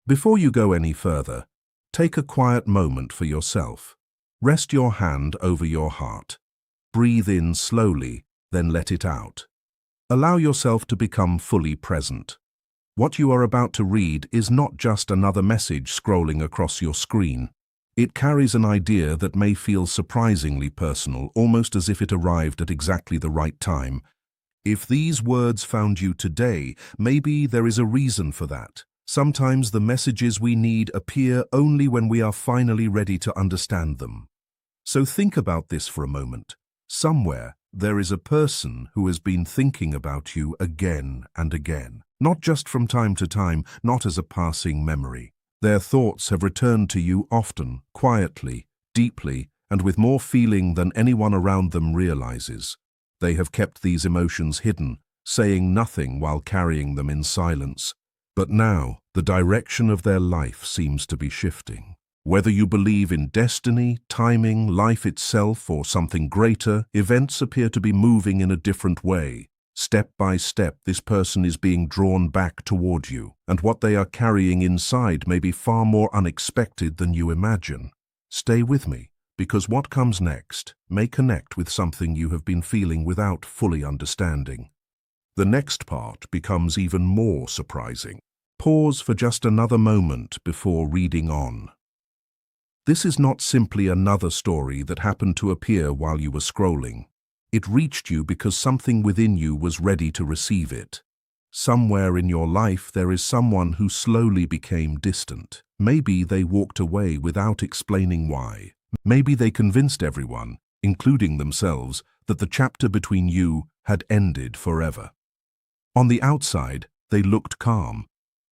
Before you go any further, take a quiet moment for yourself. Rest your hand over your heart. Breathe in slowly, then let it out. Allow yourself to become fully present. What you are about to read is not just another message scrolling across your screen. It carries an idea that may feel surprisingly personal, almost as if it arrived at exactly the right time. If these words found you today, maybe there is a reason for that. Sometimes the messages we need appear only when we are finally ready to understand them. So think about this for a moment. Somewhere, there is a person who has been thinking about you again and again. Not just from time to time, not as a passing memory. Their thoughts have returned to you often, quietly, deeply, and with more feeling than anyone around them realizes. They have kept these emotions hidden, saying nothing while carrying them in silence. But now, the direction of their life seems to be shifting. Whether you believe in destiny, timing, life itself, or something greater, events appear to be moving in a different way. Step by step, this person is being drawn back toward you, and what they are carrying inside may be far more unexpected than you imagine. Stay with me, because what comes next may connect with something you have been feeling without fully understanding. The next part becomes even more surprising. Pause for just another moment before reading on. This is not simply another story that happened to appear while you were scrolling. It reached you because something within you was ready to receive it. Somewhere in your life there is someone who slowly became distant. Maybe they walked away without explaining why. Maybe they convinced everyone, including themselves, that the chapter between you had ended forever. On the outside, they looked calm.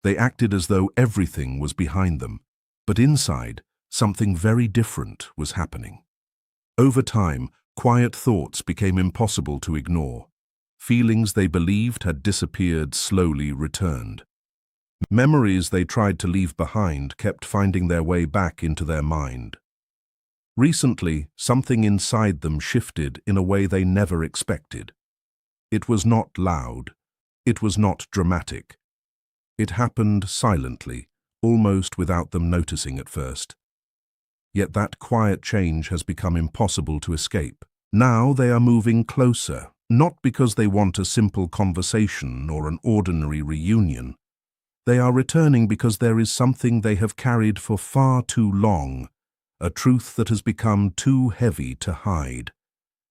They acted as though everything was behind them. But inside, something very different was happening. Over time, quiet thoughts became impossible to ignore. Feelings they believed had disappeared slowly returned. Memories they tried to leave behind kept finding their way back into their mind. Recently, something inside them shifted in a way they never expected. It was not loud. It was not dramatic. It happened silently, almost without them noticing at first. Yet that quiet change has become impossible to escape. Now they are moving closer, not because they want a simple conversation or an ordinary reunion. They are returning because there is something they have carried for far too long, a truth that has become too heavy to hide.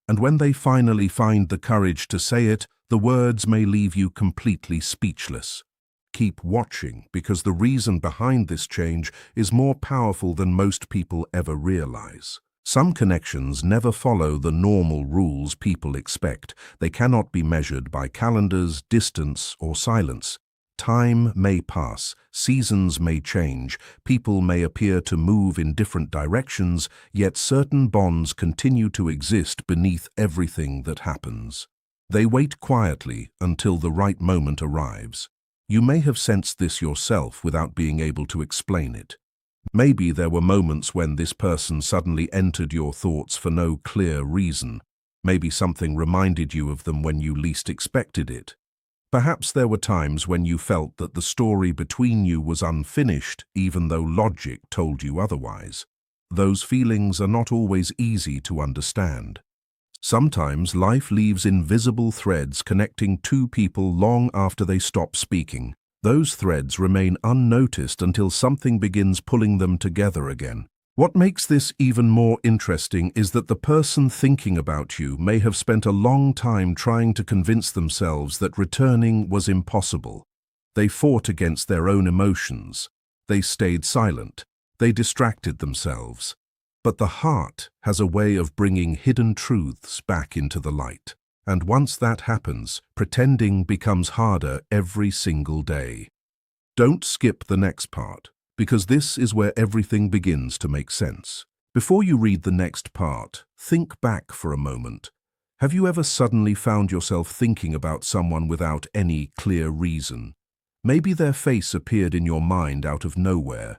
And when they finally find the courage to say it, the words may leave you completely speechless. Keep watching, because the reason behind this change is more powerful than most people ever realize. Some connections never follow the normal rules people expect. They cannot be measured by calendars, distance, or silence. Time may pass, seasons may change, people may appear to move in different directions, yet certain bonds continue to exist beneath everything that happens. They wait quietly until the right moment arrives. You may have sensed this yourself without being able to explain it. Maybe there were moments when this person suddenly entered your thoughts for no clear reason. Maybe something reminded you of them when you least expected it. Perhaps there were times when you felt that the story between you was unfinished, even though logic told you otherwise. Those feelings are not always easy to understand. Sometimes life leaves invisible threads connecting two people long after they stop speaking. Those threads remain unnoticed until something begins pulling them together again. What makes this even more interesting is that the person thinking about you may have spent a long time trying to convince themselves that returning was impossible. They fought against their own emotions. They stayed silent. They distracted themselves. But the heart has a way of bringing hidden truths back into the light. And once that happens, pretending becomes harder every single day. Don't skip the next part, because this is where everything begins to make sense. Before you read the next part, think back for a moment. Have you ever suddenly found yourself thinking about someone without any clear reason? Maybe their face appeared in your mind out of nowhere.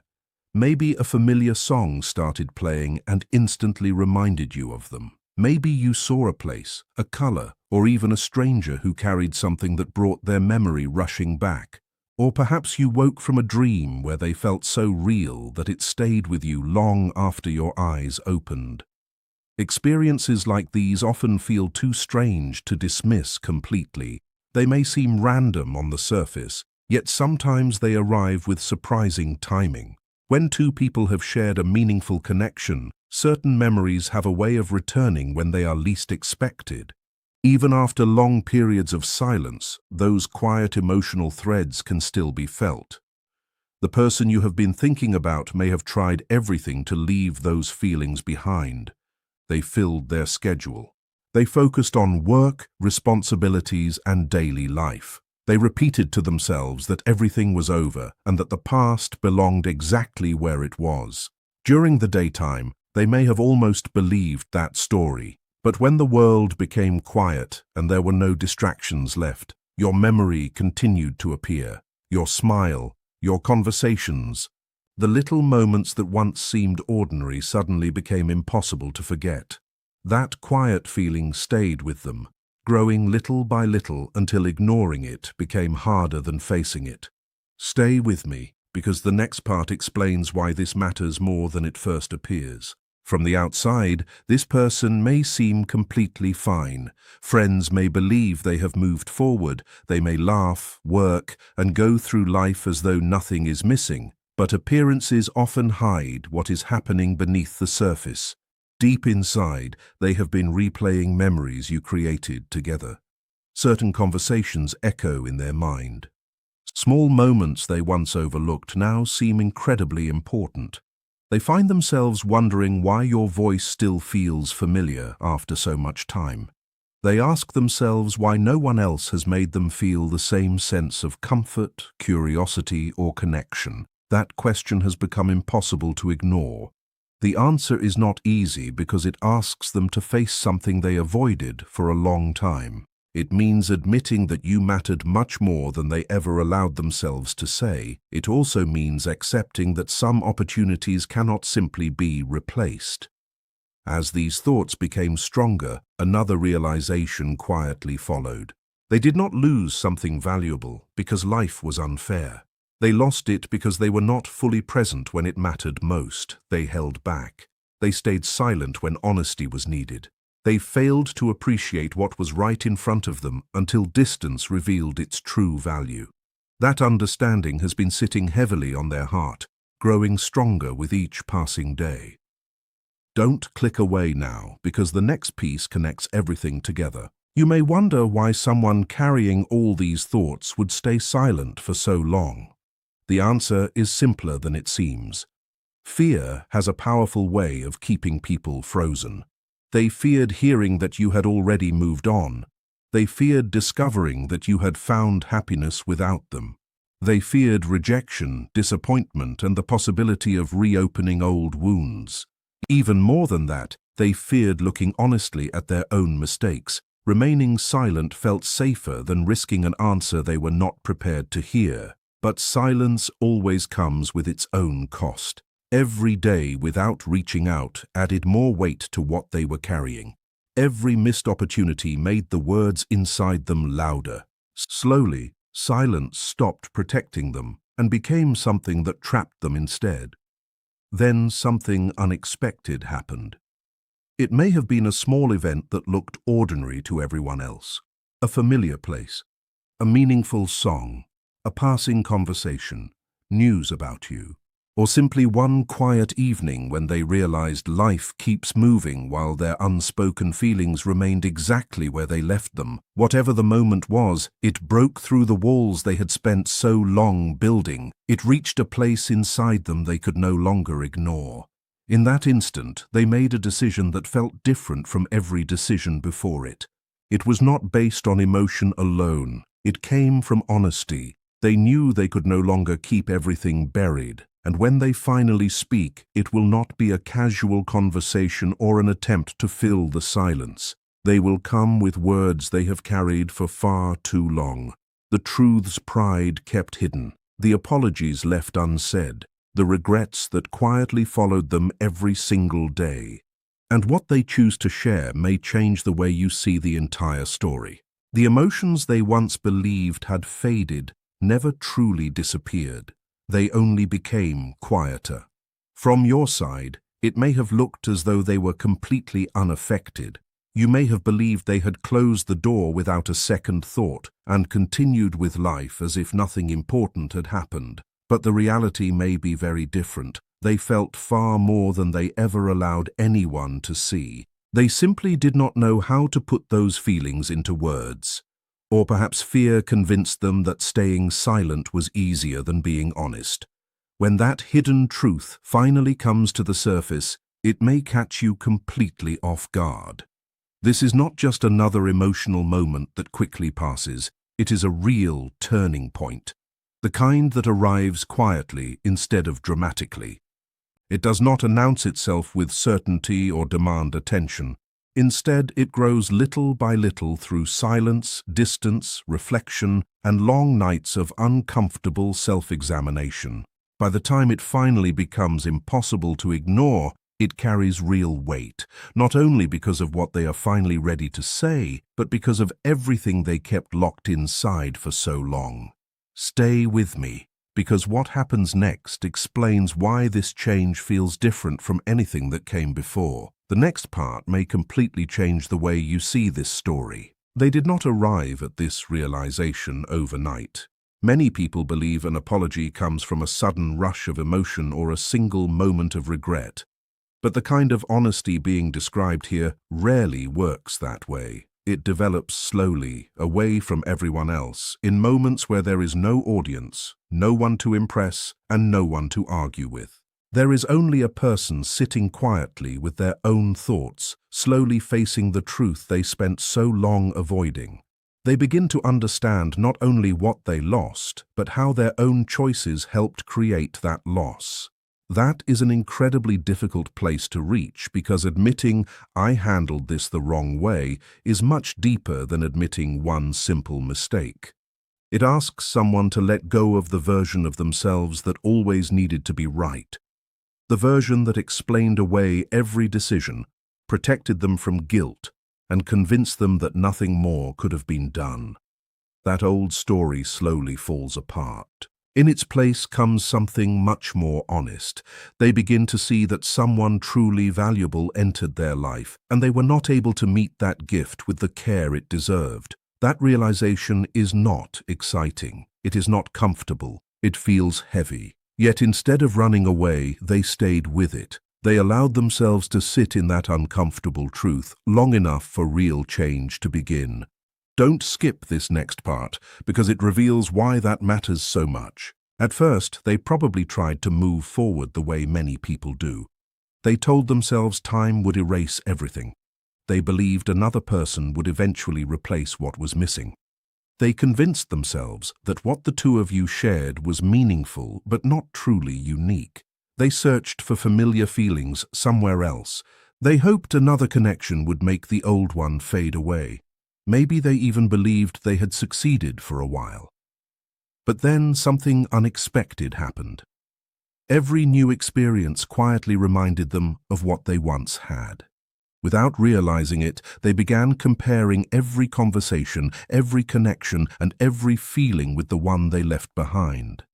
Maybe a familiar song started playing and instantly reminded you of them. Maybe you saw a place, a color, or even a stranger who carried something that brought their memory rushing back. Or perhaps you woke from a dream where they felt so real that it stayed with you long after your eyes opened. Experiences like these often feel too strange to dismiss completely. They may seem random on the surface, yet sometimes they arrive with surprising timing. When two people have shared a meaningful connection, certain memories have a way of returning when they are least expected. Even after long periods of silence, those quiet emotional threads can still be felt. The person you have been thinking about may have tried everything to leave those feelings behind. They filled their schedule. They focused on work, responsibilities, and daily life. They repeated to themselves that everything was over and that the past belonged exactly where it was. During the daytime, they may have almost believed that story. But when the world became quiet and there were no distractions left, your memory continued to appear. Your smile, your conversations, the little moments that once seemed ordinary suddenly became impossible to forget. That quiet feeling stayed with them, growing little by little until ignoring it became harder than facing it. Stay with me, because the next part explains why this matters more than it first appears. From the outside, this person may seem completely fine. Friends may believe they have moved forward. They may laugh, work, and go through life as though nothing is missing. But appearances often hide what is happening beneath the surface. Deep inside, they have been replaying memories you created together. Certain conversations echo in their mind. Small moments they once overlooked now seem incredibly important. They find themselves wondering why your voice still feels familiar after so much time. They ask themselves why no one else has made them feel the same sense of comfort, curiosity, or connection. That question has become impossible to ignore. The answer is not easy because it asks them to face something they avoided for a long time. It means admitting that you mattered much more than they ever allowed themselves to say. It also means accepting that some opportunities cannot simply be replaced. As these thoughts became stronger, another realization quietly followed. They did not lose something valuable because life was unfair. They lost it because they were not fully present when it mattered most. They held back. They stayed silent when honesty was needed. They failed to appreciate what was right in front of them until distance revealed its true value. That understanding has been sitting heavily on their heart, growing stronger with each passing day. Don't click away now, because the next piece connects everything together. You may wonder why someone carrying all these thoughts would stay silent for so long. The answer is simpler than it seems. Fear has a powerful way of keeping people frozen. They feared hearing that you had already moved on. They feared discovering that you had found happiness without them. They feared rejection, disappointment, and the possibility of reopening old wounds. Even more than that, they feared looking honestly at their own mistakes. Remaining silent felt safer than risking an answer they were not prepared to hear. But silence always comes with its own cost. Every day without reaching out added more weight to what they were carrying. Every missed opportunity made the words inside them louder. Slowly, silence stopped protecting them and became something that trapped them instead. Then something unexpected happened. It may have been a small event that looked ordinary to everyone else. A familiar place, a meaningful song, a passing conversation, news about you. Or simply one quiet evening when they realized life keeps moving while their unspoken feelings remained exactly where they left them. Whatever the moment was, it broke through the walls they had spent so long building. It reached a place inside them they could no longer ignore. In that instant, they made a decision that felt different from every decision before it. It was not based on emotion alone. It came from honesty. They knew they could no longer keep everything buried. And when they finally speak, it will not be a casual conversation or an attempt to fill the silence. They will come with words they have carried for far too long. The truths pride kept hidden, the apologies left unsaid, the regrets that quietly followed them every single day. And what they choose to share may change the way you see the entire story. The emotions they once believed had faded never truly disappeared. They only became quieter. From your side, it may have looked as though they were completely unaffected. You may have believed they had closed the door without a second thought and continued with life as if nothing important had happened. But the reality may be very different. They felt far more than they ever allowed anyone to see. They simply did not know how to put those feelings into words. Or perhaps fear convinced them that staying silent was easier than being honest. When that hidden truth finally comes to the surface, it may catch you completely off guard. This is not just another emotional moment that quickly passes. It is a real turning point. The kind that arrives quietly instead of dramatically. It does not announce itself with certainty or demand attention. Instead, it grows little by little through silence, distance, reflection, and long nights of uncomfortable self-examination. By the time it finally becomes impossible to ignore, it carries real weight, not only because of what they are finally ready to say, but because of everything they kept locked inside for so long. Stay with me, because what happens next explains why this change feels different from anything that came before. The next part may completely change the way you see this story. They did not arrive at this realization overnight. Many people believe an apology comes from a sudden rush of emotion or a single moment of regret. But the kind of honesty being described here rarely works that way. It develops slowly, away from everyone else, in moments where there is no audience, no one to impress, and no one to argue with. There is only a person sitting quietly with their own thoughts, slowly facing the truth they spent so long avoiding. They begin to understand not only what they lost, but how their own choices helped create that loss. That is an incredibly difficult place to reach because admitting, "I handled this the wrong way," is much deeper than admitting one simple mistake. It asks someone to let go of the version of themselves that always needed to be right. The version that explained away every decision, protected them from guilt, and convinced them that nothing more could have been done. That old story slowly falls apart. In its place comes something much more honest. They begin to see that someone truly valuable entered their life, and they were not able to meet that gift with the care it deserved. That realization is not exciting. It is not comfortable. It feels heavy. Yet instead of running away, they stayed with it. They allowed themselves to sit in that uncomfortable truth long enough for real change to begin. Don't skip this next part, because it reveals why that matters so much. At first, they probably tried to move forward the way many people do. They told themselves time would erase everything. They believed another person would eventually replace what was missing. They convinced themselves that what the two of you shared was meaningful but not truly unique. They searched for familiar feelings somewhere else. They hoped another connection would make the old one fade away. Maybe they even believed they had succeeded for a while. But then something unexpected happened. Every new experience quietly reminded them of what they once had. Without realizing it, they began comparing every conversation, every connection, and every feeling with the one they left behind.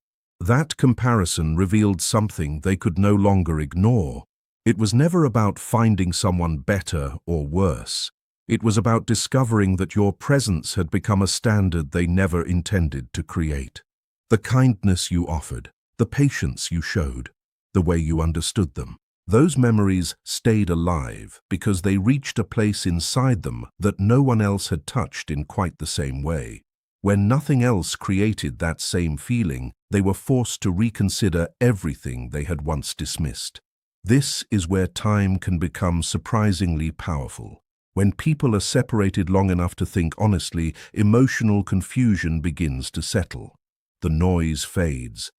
That comparison revealed something they could no longer ignore. It was never about finding someone better or worse. It was about discovering that your presence had become a standard they never intended to create. The kindness you offered, the patience you showed, the way you understood them. Those memories stayed alive because they reached a place inside them that no one else had touched in quite the same way. When nothing else created that same feeling, they were forced to reconsider everything they had once dismissed. This is where time can become surprisingly powerful. When people are separated long enough to think honestly, emotional confusion begins to settle. The noise fades.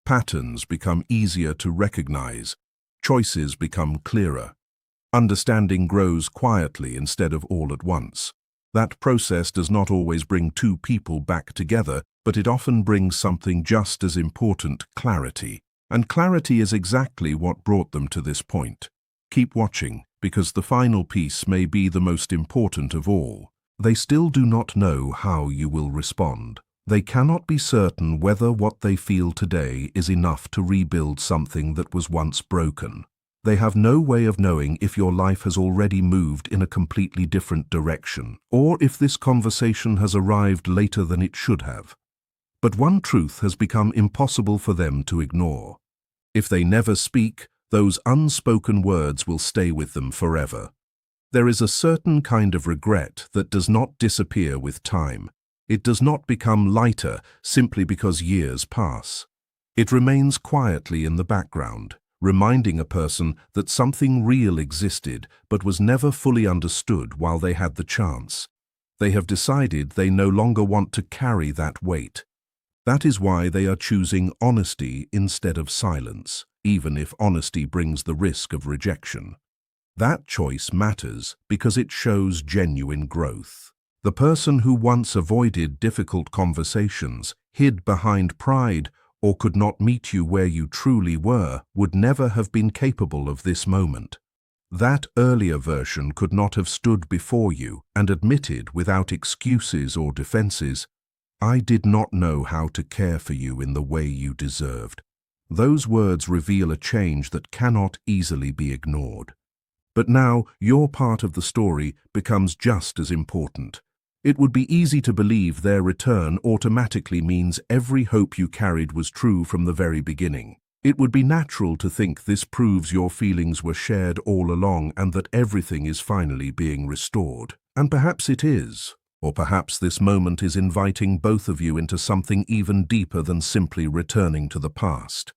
Patterns become easier to recognize. Choices become clearer. Understanding grows quietly instead of all at once. That process does not always bring two people back together, but it often brings something just as important, clarity. And clarity is exactly what brought them to this point. Keep watching, because the final piece may be the most important of all. They still do not know how you will respond. They cannot be certain whether what they feel today is enough to rebuild something that was once broken. They have no way of knowing if your life has already moved in a completely different direction, or if this conversation has arrived later than it should have. But one truth has become impossible for them to ignore. If they never speak, those unspoken words will stay with them forever. There is a certain kind of regret that does not disappear with time. It does not become lighter simply because years pass. It remains quietly in the background, reminding a person that something real existed but was never fully understood while they had the chance. They have decided they no longer want to carry that weight. That is why they are choosing honesty instead of silence, even if honesty brings the risk of rejection. That choice matters because it shows genuine growth. The person who once avoided difficult conversations, hid behind pride, or could not meet you where you truly were, would never have been capable of this moment. That earlier version could not have stood before you and admitted without excuses or defenses, "I did not know how to care for you in the way you deserved." Those words reveal a change that cannot easily be ignored. But now your part of the story becomes just as important. It would be easy to believe their return automatically means every hope you carried was true from the very beginning. It would be natural to think this proves your feelings were shared all along and that everything is finally being restored. And perhaps it is. Or perhaps this moment is inviting both of you into something even deeper than simply returning to the past.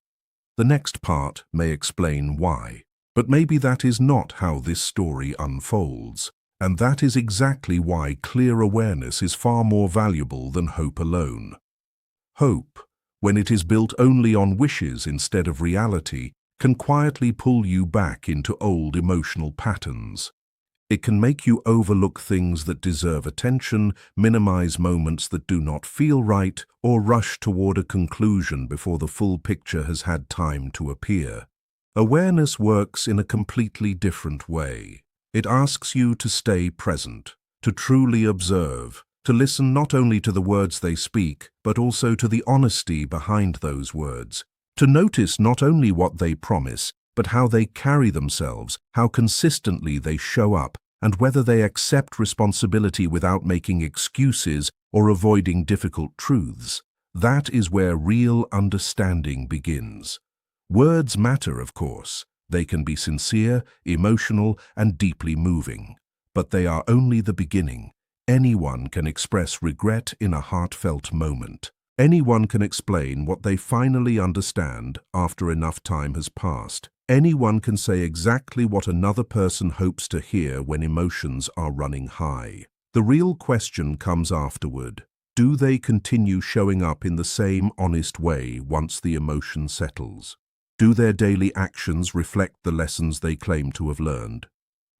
The next part may explain why. But maybe that is not how this story unfolds. And that is exactly why clear awareness is far more valuable than hope alone. Hope, when it is built only on wishes instead of reality, can quietly pull you back into old emotional patterns. It can make you overlook things that deserve attention, minimize moments that do not feel right, or rush toward a conclusion before the full picture has had time to appear. Awareness works in a completely different way. It asks you to stay present, to truly observe, to listen not only to the words they speak, but also to the honesty behind those words, to notice not only what they promise, but how they carry themselves, how consistently they show up, and whether they accept responsibility without making excuses or avoiding difficult truths. That is where real understanding begins. Words matter, of course. They can be sincere, emotional, and deeply moving. But they are only the beginning. Anyone can express regret in a heartfelt moment. Anyone can explain what they finally understand after enough time has passed. Anyone can say exactly what another person hopes to hear when emotions are running high. The real question comes afterward. Do they continue showing up in the same honest way once the emotion settles? Do their daily actions reflect the lessons they claim to have learned?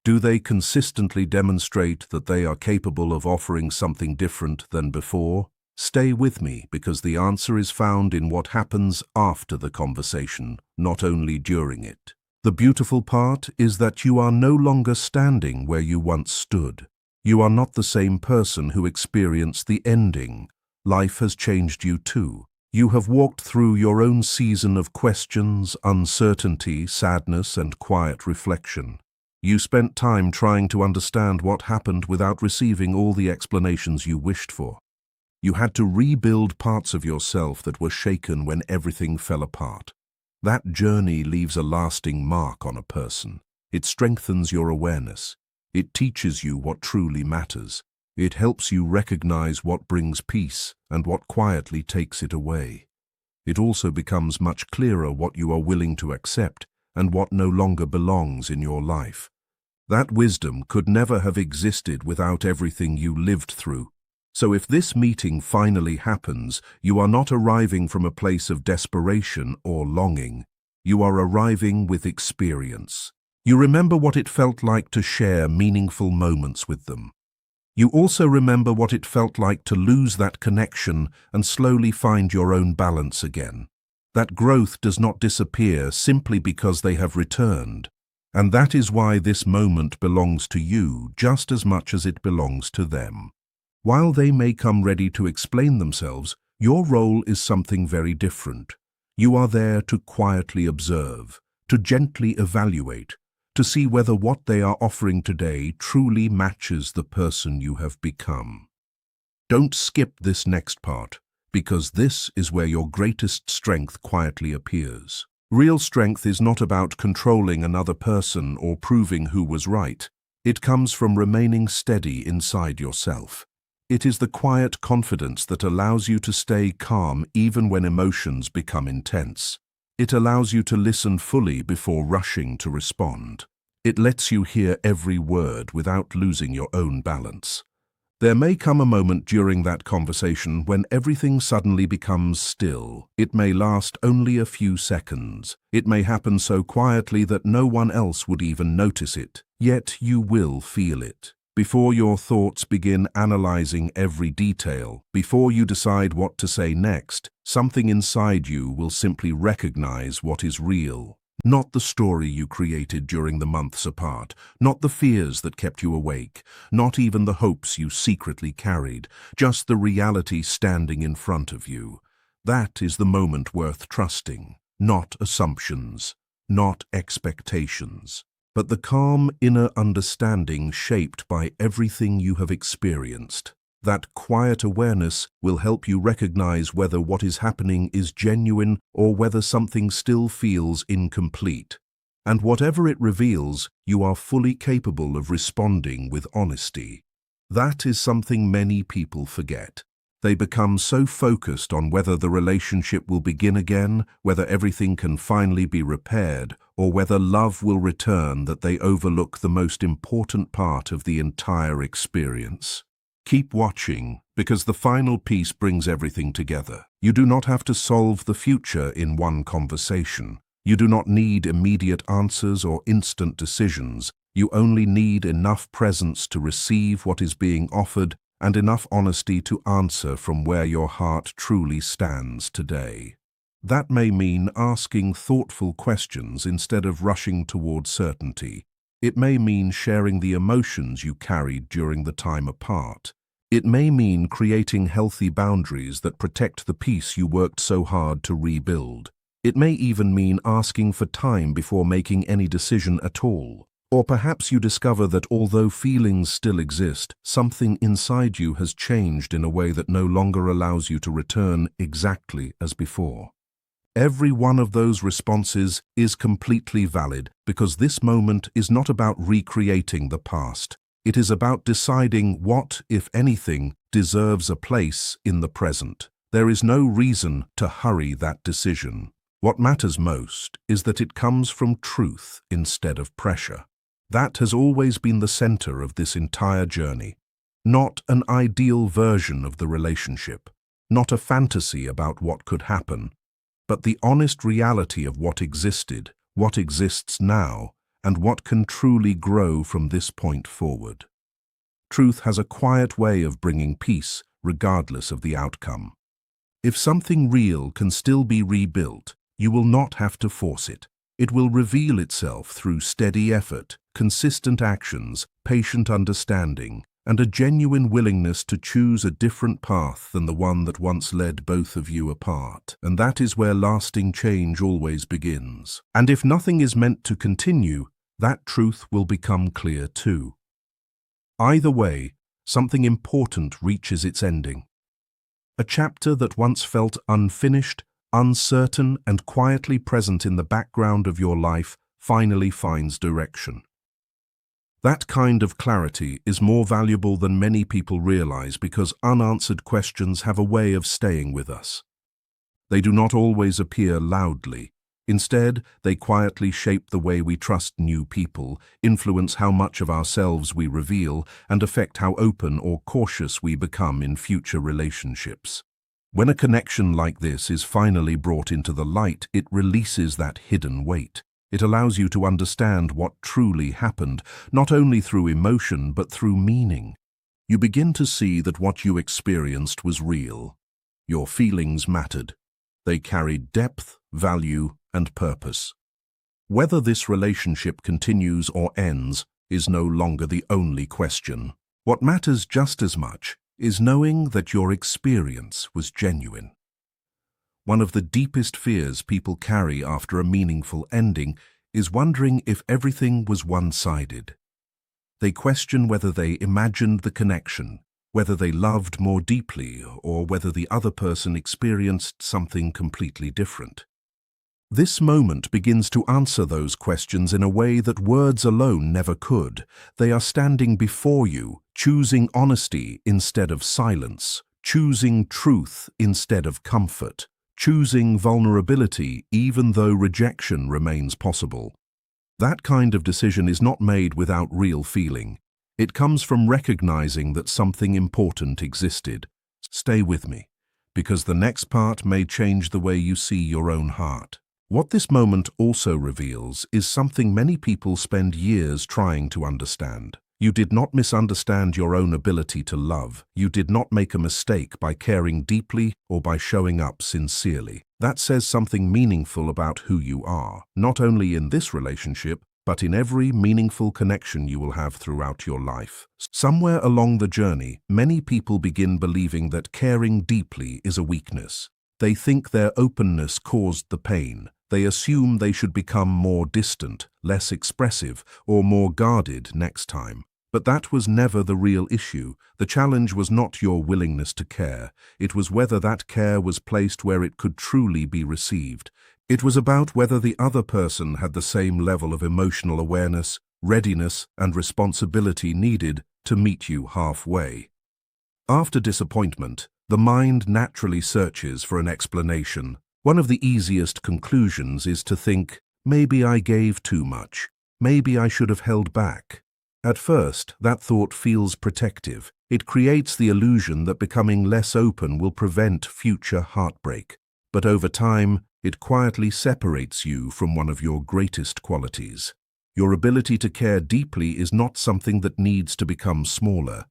Do they consistently demonstrate that they are capable of offering something different than before? Stay with me, because the answer is found in what happens after the conversation, not only during it. The beautiful part is that you are no longer standing where you once stood. You are not the same person who experienced the ending. Life has changed you too. You have walked through your own season of questions, uncertainty, sadness, and quiet reflection. You spent time trying to understand what happened without receiving all the explanations you wished for. You had to rebuild parts of yourself that were shaken when everything fell apart. That journey leaves a lasting mark on a person. It strengthens your awareness. It teaches you what truly matters. It helps you recognize what brings peace and what quietly takes it away. It also becomes much clearer what you are willing to accept and what no longer belongs in your life. That wisdom could never have existed without everything you lived through. So if this meeting finally happens, you are not arriving from a place of desperation or longing. You are arriving with experience. You remember what it felt like to share meaningful moments with them. You also remember what it felt like to lose that connection and slowly find your own balance again. That growth does not disappear simply because they have returned. And that is why this moment belongs to you just as much as it belongs to them. While they may come ready to explain themselves, your role is something very different. You are there to quietly observe, to gently evaluate, to see whether what they are offering today truly matches the person you have become. Don't skip this next part, because this is where your greatest strength quietly appears. Real strength is not about controlling another person or proving who was right. It comes from remaining steady inside yourself. It is the quiet confidence that allows you to stay calm even when emotions become intense. It allows you to listen fully before rushing to respond. It lets you hear every word without losing your own balance. There may come a moment during that conversation when everything suddenly becomes still. It may last only a few seconds. It may happen so quietly that no one else would even notice it. Yet you will feel it. Before your thoughts begin analyzing every detail, before you decide what to say next, something inside you will simply recognize what is real. Not the story you created during the months apart, not the fears that kept you awake, not even the hopes you secretly carried, just the reality standing in front of you. That is the moment worth trusting, not assumptions, not expectations, but the calm inner understanding shaped by everything you have experienced. That quiet awareness will help you recognize whether what is happening is genuine or whether something still feels incomplete. And whatever it reveals, you are fully capable of responding with honesty. That is something many people forget. They become so focused on whether the relationship will begin again, whether everything can finally be repaired, or whether love will return that they overlook the most important part of the entire experience. Keep watching, because the final piece brings everything together. You do not have to solve the future in one conversation. You do not need immediate answers or instant decisions. You only need enough presence to receive what is being offered and enough honesty to answer from where your heart truly stands today. That may mean asking thoughtful questions instead of rushing toward certainty. It may mean sharing the emotions you carried during the time apart. It may mean creating healthy boundaries that protect the peace you worked so hard to rebuild. It may even mean asking for time before making any decision at all. Or perhaps you discover that although feelings still exist, something inside you has changed in a way that no longer allows you to return exactly as before. Every one of those responses is completely valid because this moment is not about recreating the past. It is about deciding what, if anything, deserves a place in the present. There is no reason to hurry that decision. What matters most is that it comes from truth instead of pressure. That has always been the center of this entire journey. Not an ideal version of the relationship, not a fantasy about what could happen, but the honest reality of what existed, what exists now, and what can truly grow from this point forward. Truth has a quiet way of bringing peace, regardless of the outcome. If something real can still be rebuilt, you will not have to force it. It will reveal itself through steady effort, consistent actions, patient understanding, and a genuine willingness to choose a different path than the one that once led both of you apart. And that is where lasting change always begins. And if nothing is meant to continue, that truth will become clear too. Either way, something important reaches its ending. A chapter that once felt unfinished, uncertain, and quietly present in the background of your life finally finds direction. That kind of clarity is more valuable than many people realize because unanswered questions have a way of staying with us. They do not always appear loudly. Instead, they quietly shape the way we trust new people, influence how much of ourselves we reveal, and affect how open or cautious we become in future relationships. When a connection like this is finally brought into the light, it releases that hidden weight. It allows you to understand what truly happened, not only through emotion but through meaning. You begin to see that what you experienced was real. Your feelings mattered. They carried depth, value, and purpose. Whether this relationship continues or ends is no longer the only question. What matters just as much is knowing that your experience was genuine. One of the deepest fears people carry after a meaningful ending is wondering if everything was one-sided. They question whether they imagined the connection, whether they loved more deeply, or whether the other person experienced something completely different. This moment begins to answer those questions in a way that words alone never could. They are standing before you, choosing honesty instead of silence, choosing truth instead of comfort, choosing vulnerability even though rejection remains possible. That kind of decision is not made without real feeling. It comes from recognizing that something important existed. Stay with me, because the next part may change the way you see your own heart. What this moment also reveals is something many people spend years trying to understand. You did not misunderstand your own ability to love. You did not make a mistake by caring deeply or by showing up sincerely. That says something meaningful about who you are, not only in this relationship, but in every meaningful connection you will have throughout your life. Somewhere along the journey, many people begin believing that caring deeply is a weakness. They think their openness caused the pain. They assume they should become more distant, less expressive, or more guarded next time. But that was never the real issue. The challenge was not your willingness to care. It was whether that care was placed where it could truly be received. It was about whether the other person had the same level of emotional awareness, readiness, and responsibility needed to meet you halfway. After disappointment, the mind naturally searches for an explanation. One of the easiest conclusions is to think, maybe I gave too much. Maybe I should have held back. At first, that thought feels protective. It creates the illusion that becoming less open will prevent future heartbreak. But over time, it quietly separates you from one of your greatest qualities. Your ability to care deeply is not something that needs to become smaller.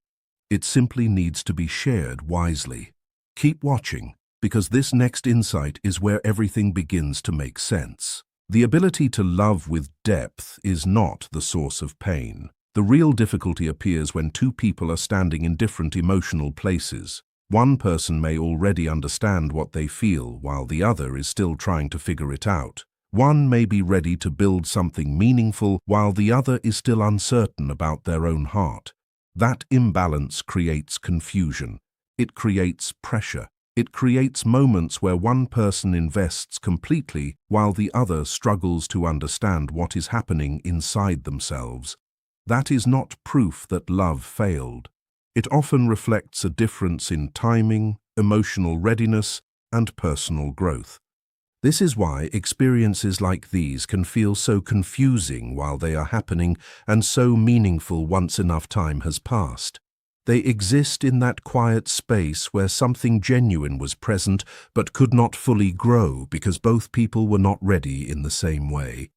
It simply needs to be shared wisely. Keep watching, because this next insight is where everything begins to make sense. The ability to love with depth is not the source of pain. The real difficulty appears when two people are standing in different emotional places. One person may already understand what they feel, while the other is still trying to figure it out. One may be ready to build something meaningful, while the other is still uncertain about their own heart. That imbalance creates confusion. It creates pressure. It creates moments where one person invests completely, while the other struggles to understand what is happening inside themselves. That is not proof that love failed. It often reflects a difference in timing, emotional readiness, and personal growth. This is why experiences like these can feel so confusing while they are happening and so meaningful once enough time has passed. They exist in that quiet space where something genuine was present but could not fully grow because both people were not ready in the same way.